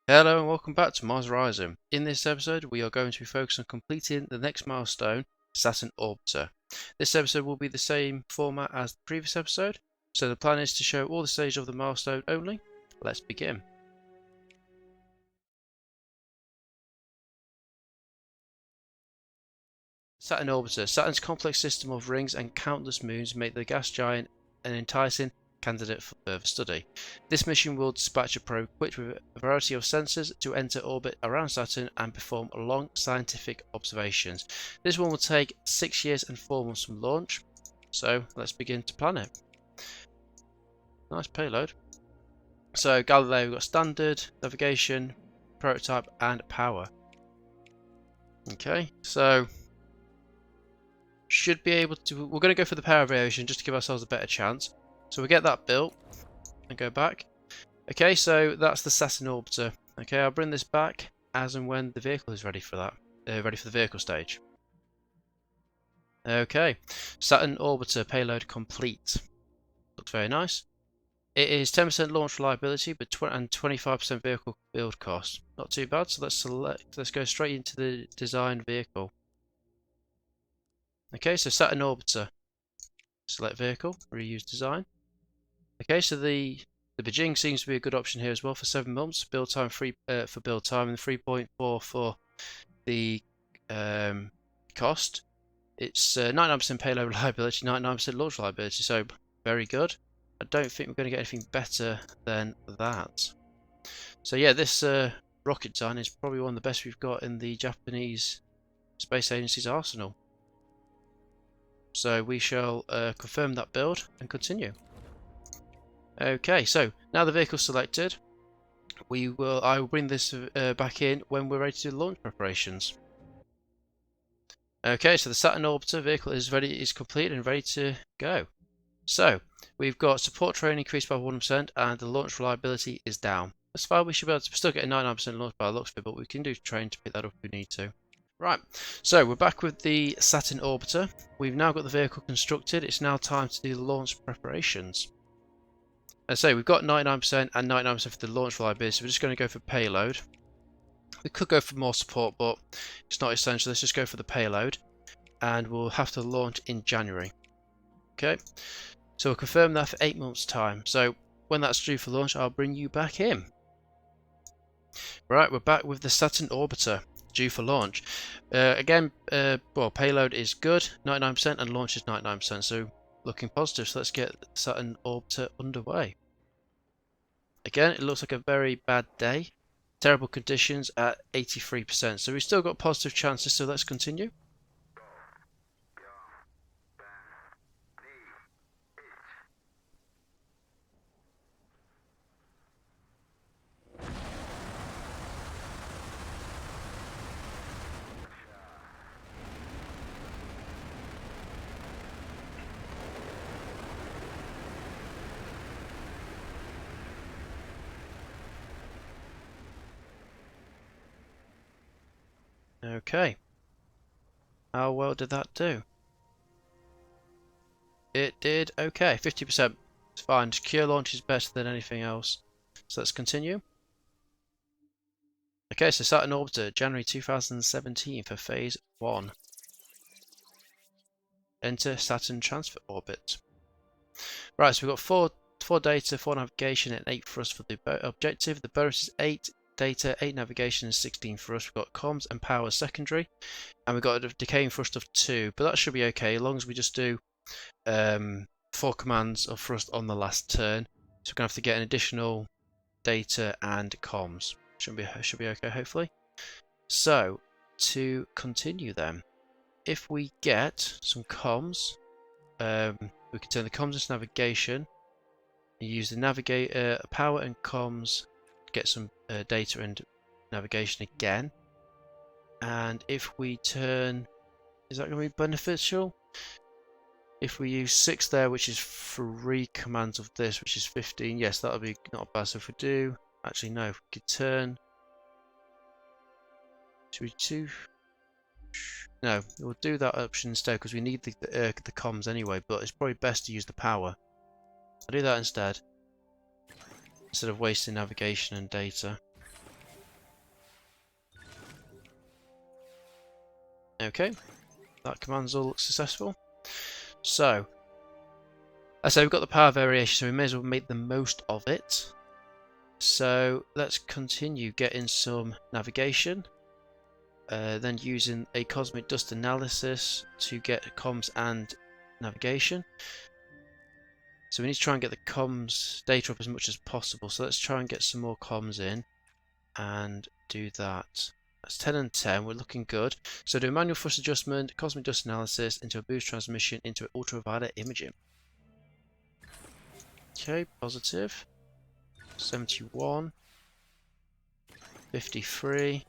Hello and welcome back to Mars Horizon. In this episode we are going to be focused on completing the next milestone, Saturn Orbiter. This episode will be the same format as the previous episode, so the plan is to show all the stages of the milestone only. Let's begin. Saturn Orbiter. Saturn's complex system of rings and countless moons make the gas giant an enticing candidate for further study. This mission will dispatch a probe equipped with a variety of sensors to enter orbit around Saturn and perform long scientific observations. This one will take 6 years and 4 months from launch, so let's begin to plan it. Nice payload. So Galileo, we've got standard, navigation, prototype and power. Okay, so should be able to, we're going to go for the power variation just to give ourselves a better chance. So we'll get that built and go back. Okay, so that's the Saturn Orbiter. Okay, I'll bring this back as and when the vehicle is ready for that. Ready for the vehicle stage. Okay, Saturn Orbiter payload complete. Looks very nice. It is 10% launch reliability but and 25% vehicle build cost. Not too bad, so let's go straight into the design vehicle. Okay, so Saturn Orbiter. Select vehicle, reuse design. Okay, so the Beijing seems to be a good option here as well for 7 months. Build time free for build time and 3.4 for the cost. It's 99% payload reliability, 99% launch reliability, so very good. I don't think we're going to get anything better than that. So yeah, this rocket design is probably one of the best we've got in the Japanese Space Agency's arsenal. So we shall confirm that build and continue. Okay, so now the vehicle's selected, I will bring this back in when we're ready to do the launch preparations. Okay, so the Saturn Orbiter vehicle is complete and ready to go. So we've got support train increased by 1% and the launch reliability is down. That's fine, we should be able to still get a 99% launch by the looks of it, but we can do train to pick that up if we need to. Right, so we're back with the Saturn Orbiter. We've now got the vehicle constructed. It's now time to do the launch preparations. As I say, we've got 99% and 99% for the launch reliability, so we're just going to go for payload. We could go for more support, but it's not essential. Let's just go for the payload, and we'll have to launch in January. Okay, so we'll confirm that for 8 months' time. So when that's due for launch, I'll bring you back in. Right, we're back with the Saturn Orbiter, due for launch. Well, payload is good, 99%, and launch is 99%, so looking positive. So let's get Saturn Orbiter underway. Again, it looks like a very bad day. Terrible conditions at 83%. So we've still got positive chances, so let's continue. Okay. How well did that do? It did okay, 50%. It's fine. Secure launch is better than anything else. So let's continue. Okay, so Saturn Orbiter, January 2017 for Phase 1. Enter Saturn Transfer Orbit. Right, so we've got 4 data, 4 navigation, and 8 thrust for the objective. The bonus is 8 data, 8 navigation, and 16 thrust. We've got comms and power secondary, and we've got a decaying thrust of 2, but that should be okay as long as we just do 4 commands of thrust on the last turn. So we're going to have to get an additional data and comms. Should be okay, hopefully. So to continue then, if we get some comms, we can turn the comms into navigation and use the power and comms to get some data and navigation again. And if we turn, is that going to be beneficial? If we use 6 there, which is 3 commands of this, which is 15, yes, that'll be not bad. So if we do, actually no, if we could turn, should we do? No, we'll do that option instead because we need the comms anyway, but it's probably best to use the power. I'll do that instead of wasting navigation and data. Okay, that command's all successful. So, as I say, we've got the power variation, so we may as well make the most of it. So let's continue getting some navigation. Then using a cosmic dust analysis to get comms and navigation. So we need to try and get the comms data up as much as possible. So let's try and get some more comms in and do that. That's 10 and 10. We're looking good. So do a manual thrust adjustment, cosmic dust analysis into a boost transmission into ultraviolet imaging. Okay, positive. 71, 53,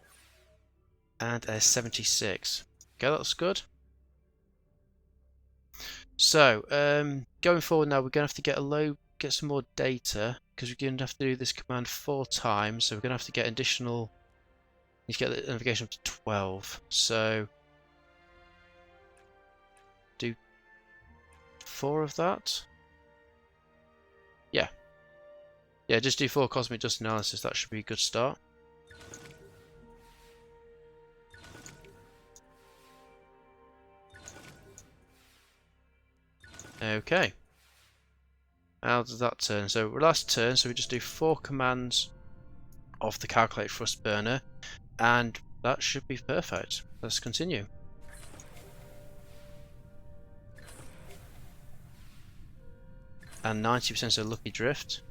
and a 76. Okay, that's good. So, going forward now, we're going to have to get some more data because we're going to have to do this command 4 times. So we're going to have to get additional. Need to get the navigation up to 12. So, do 4 of that. Yeah. Yeah, just do 4 cosmic dust analysis. That should be a good start. Okay. How does that turn? So last turn, so we just do 4 commands off the calculate thrust burner, and that should be perfect. Let's continue. And 90% so lucky drift.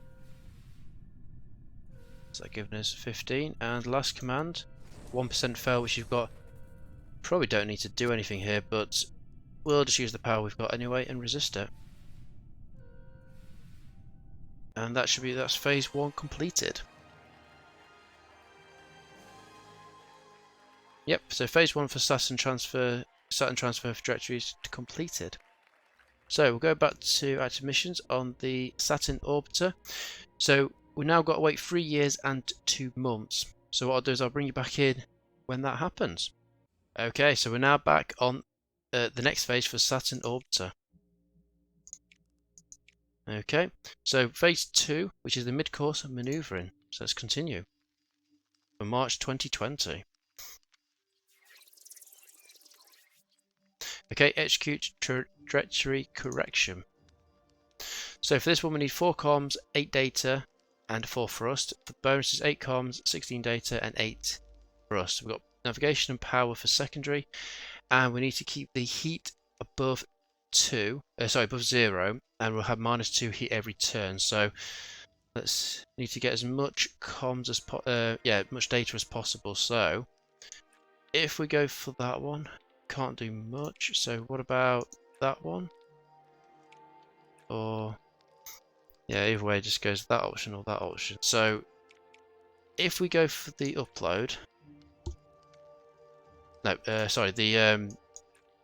So that giving us 15. And last command, 1% fail, which you've got. Probably don't need to do anything here, but we'll just use the power we've got anyway and resist it. And that should be, that's phase 1 completed. Yep, so phase 1 for Saturn transfer trajectories completed. So we'll go back to active missions on the Saturn Orbiter. So we've now got to wait 3 years and 2 months. So what I'll do is I'll bring you back in when that happens. Okay, so we're now back on the next phase for Saturn Orbiter. Okay, so phase 2, which is the mid-course manoeuvring. So let's continue. For March 2020. Okay, execute trajectory correction. So for this one we need 4 comms, 8 data, and 4 thrust. The bonus is 8 comms, 16 data, and 8 thrust. We've got navigation and power for secondary, and we need to keep the heat above above 0, and we'll have -2 heat every turn. So let's need to get as much comms as much data as possible. So if we go for that one, can't do much. So what about that one? Or yeah, either way, it just goes that option or that option. So if we go for the upload, no, sorry, the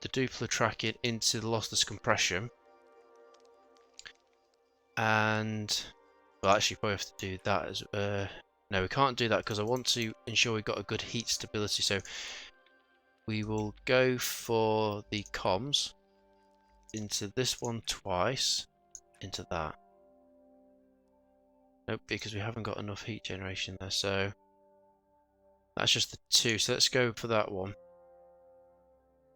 Doppler tracking into the lossless compression, and well, actually, probably have to do that as no, we can't do that because I want to ensure we've got a good heat stability. So we will go for the comms into this one twice, into that. Nope, because we haven't got enough heat generation there, so that's just the 2. So let's go for that one.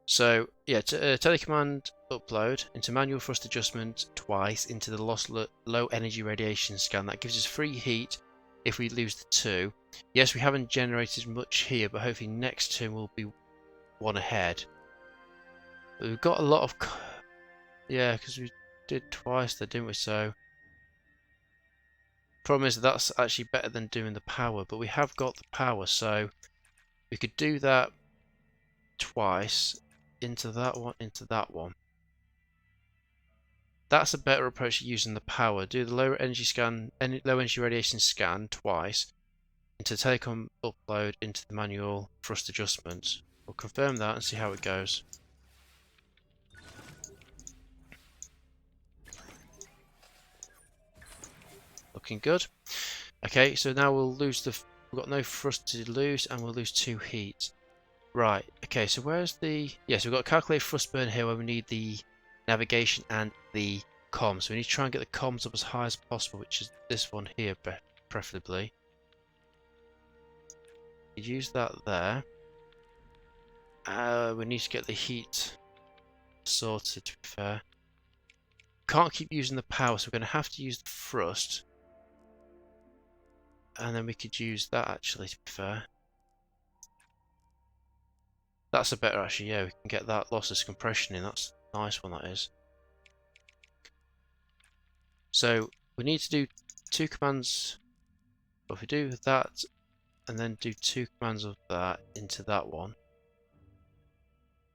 So yeah, telecommand upload into manual thrust adjustment twice into the low energy radiation scan. That gives us free heat if we lose the 2. Yes, we haven't generated much here, but hopefully next turn we'll be 1 ahead. But we've got a lot of, yeah, because we did twice there, didn't we? So problem is that's actually better than doing the power, but we have got the power, so we could do that twice into that one, into that one. That's a better approach to using the power. Do the low energy radiation scan twice into telecom upload into the manual thrust adjustment. We'll confirm that and see how it goes. Looking good. Okay, so now we'll lose we've got no thrust to lose, and we'll lose 2 heat. Right, okay, so where's the... Yes, we've got calculate thrust burn here where we need the navigation and the comms. So we need to try and get the comms up as high as possible, which is this one here, preferably. Use that there. We need to get the heat sorted, to be fair. Can't keep using the power, so we're going to have to use the thrust. And then we could use that, actually, to be fair. That's a better, actually, yeah, we can get that lossless compression in. That's a nice one, that is. So, we need to do 2 commands. Well, if we do that, and then do 2 commands of that into that one.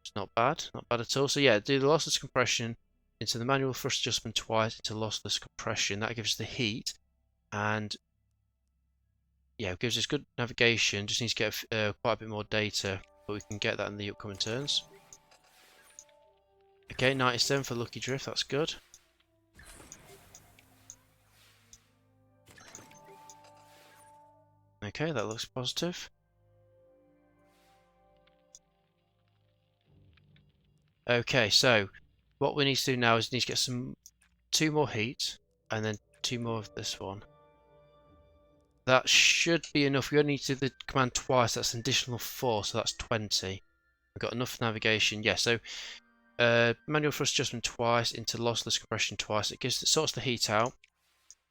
It's not bad at all. So yeah, do the lossless compression into the manual thrust adjustment twice into lossless compression. That gives us the heat, and yeah, it gives us good navigation. Just needs to get quite a bit more data, but we can get that in the upcoming turns. Okay, 97 for Lucky Drift, that's good. Okay, that looks positive. Okay, so what we need to do now is need to get 2 more heat, and then 2 more of this one. That should be enough. We only need to do the command twice. That's an additional 4, so that's 20. We've got enough navigation. Yeah, so manual thrust adjustment twice into lossless compression twice. It sorts the heat out,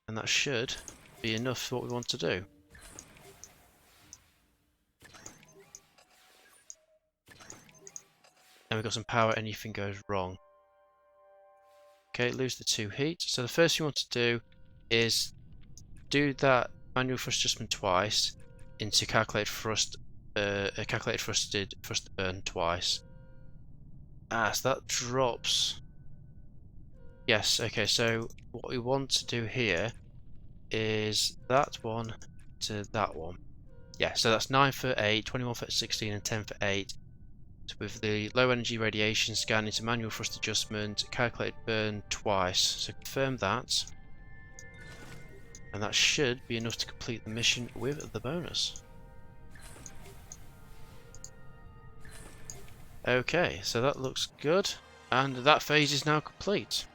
and that should be enough for what we want to do. And we've got some power. Anything goes wrong. Okay, lose the 2 heat. So the first thing you want to do is do that manual thrust adjustment twice into calculated thrust burn twice. So that drops. Yes, okay, so what we want to do here is that one to that one. Yeah, so that's 9 for 8, 21 for 16, and 10 for 8. So with the low energy radiation scan into manual thrust adjustment, calculated burn twice. So confirm that. And that should be enough to complete the mission with the bonus. Okay, so that looks good. And that phase is now complete.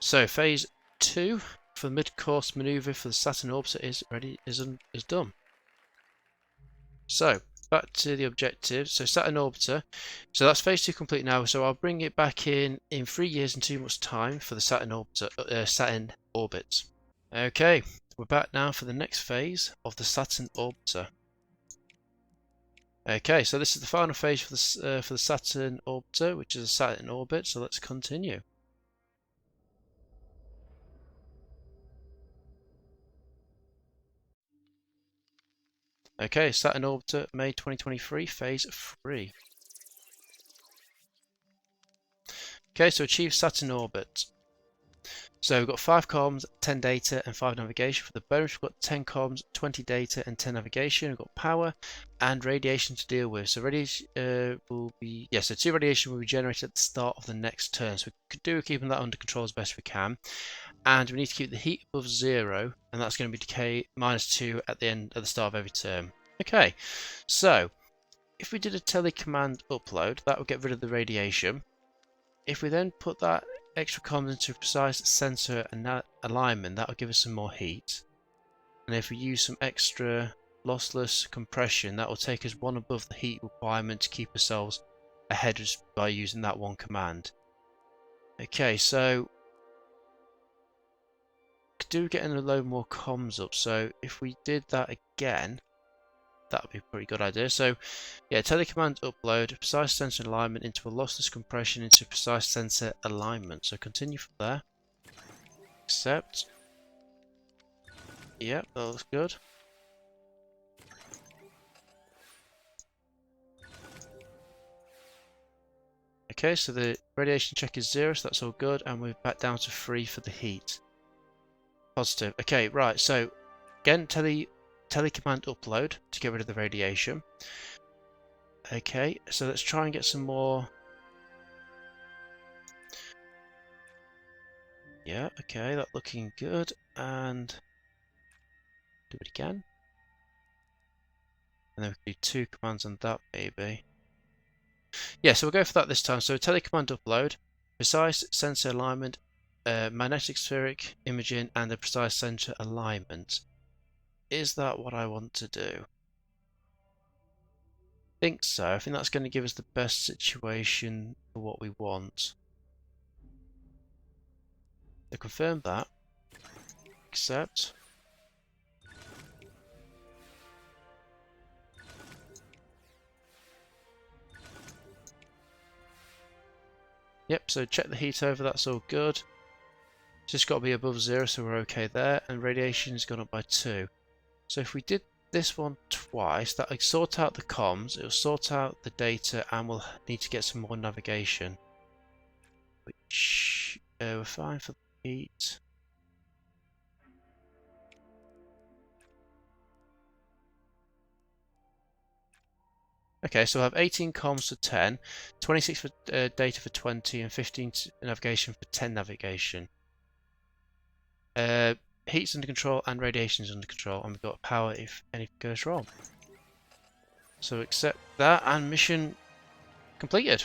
So phase 2 for the mid-course maneuver for the Saturn Orbiter is done. So back to the objective. So Saturn Orbiter. So that's phase 2 complete now. So I'll bring it back in 3 years and 2 months' time for the Saturn Orbiter, Saturn Orbit. Okay, we're back now for the next phase of the Saturn Orbiter. Okay, so this is the final phase for the Saturn Orbiter, which is a Saturn orbit. So let's continue. Okay, Saturn Orbiter, May 2023, Phase 3. Okay, so achieve Saturn orbit. So we've got 5 comms, 10 data, and 5 navigation. For the bonus, we've got 10 comms, 20 data, and 10 navigation. We've got power and radiation to deal with. So radiation will be, so 2 radiation will be generated at the start of the next turn. So we could do keeping that under control as best we can. And we need to keep the heat above 0, and that's going to be decay -2 at the start of every turn. Okay, so if we did a telecommand upload, that would get rid of the radiation. If we then put that extra comms into precise sensor and alignment, that will give us some more heat. And if we use some extra lossless compression, that will take us one above the heat requirement to keep ourselves ahead just by using that one command. Okay, so do getting a load more comms up. So if we did that again, that would be a pretty good idea. So yeah, telecommand upload, precise sensor alignment into a lossless compression into precise sensor alignment. So continue from there. Accept. Yep, that looks good. Okay, so the radiation check is 0, so that's all good, and we're back down to 3 for the heat. Positive. Okay, right, so again, telecommand upload to get rid of the radiation. Okay, so let's try and get some more. Yeah, okay, that's looking good, and do it again. And then we can do 2 commands on that, maybe. Yeah, so we'll go for that this time. So telecommand upload, precise sensor alignment, magnetic spheric imaging, and a precise sensor alignment. Is that what I want to do? think so. I think that's going to give us the best situation for what we want. So confirm that. Accept. Yep, so check the heat over, that's all good. It's just got to be above 0, so we're okay there. And radiation has gone up by 2. So if we did this one twice, that'll sort out the comms, it'll sort out the data, and we'll need to get some more navigation. Which we're fine for the heat. Okay, so we'll have 18 comms for 10, 26 for data for 20, and 15 navigation for 10 navigation. Heat's under control and radiation's under control, and we've got power if anything goes wrong. So accept that, and mission completed.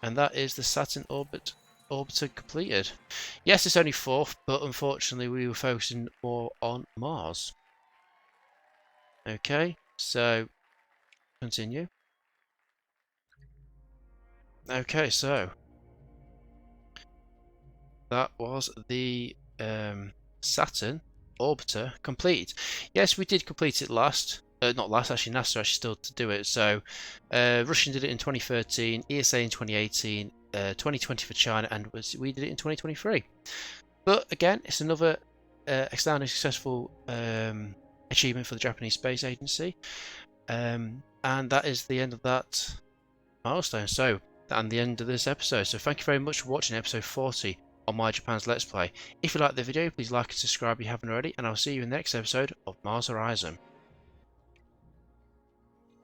And that is the Saturn Orbiter completed. Yes, it's only 4th, but unfortunately we were focusing more on Mars. Okay, so continue. Okay, so that was the Saturn Orbiter complete. Yes, we did complete it last. Not last, actually, NASA actually still to do it. So, Russian did it in 2013, ESA in 2018, 2020 for China, and we did it in 2023. But again, it's another astounding successful achievement for the Japanese Space Agency. And that is the end of that milestone. So, and the end of this episode. So, thank you very much for watching episode 40 on My Japan's Let's Play. If you liked the video, please like and subscribe if you haven't already, and I'll see you in the next episode of Mars Horizon.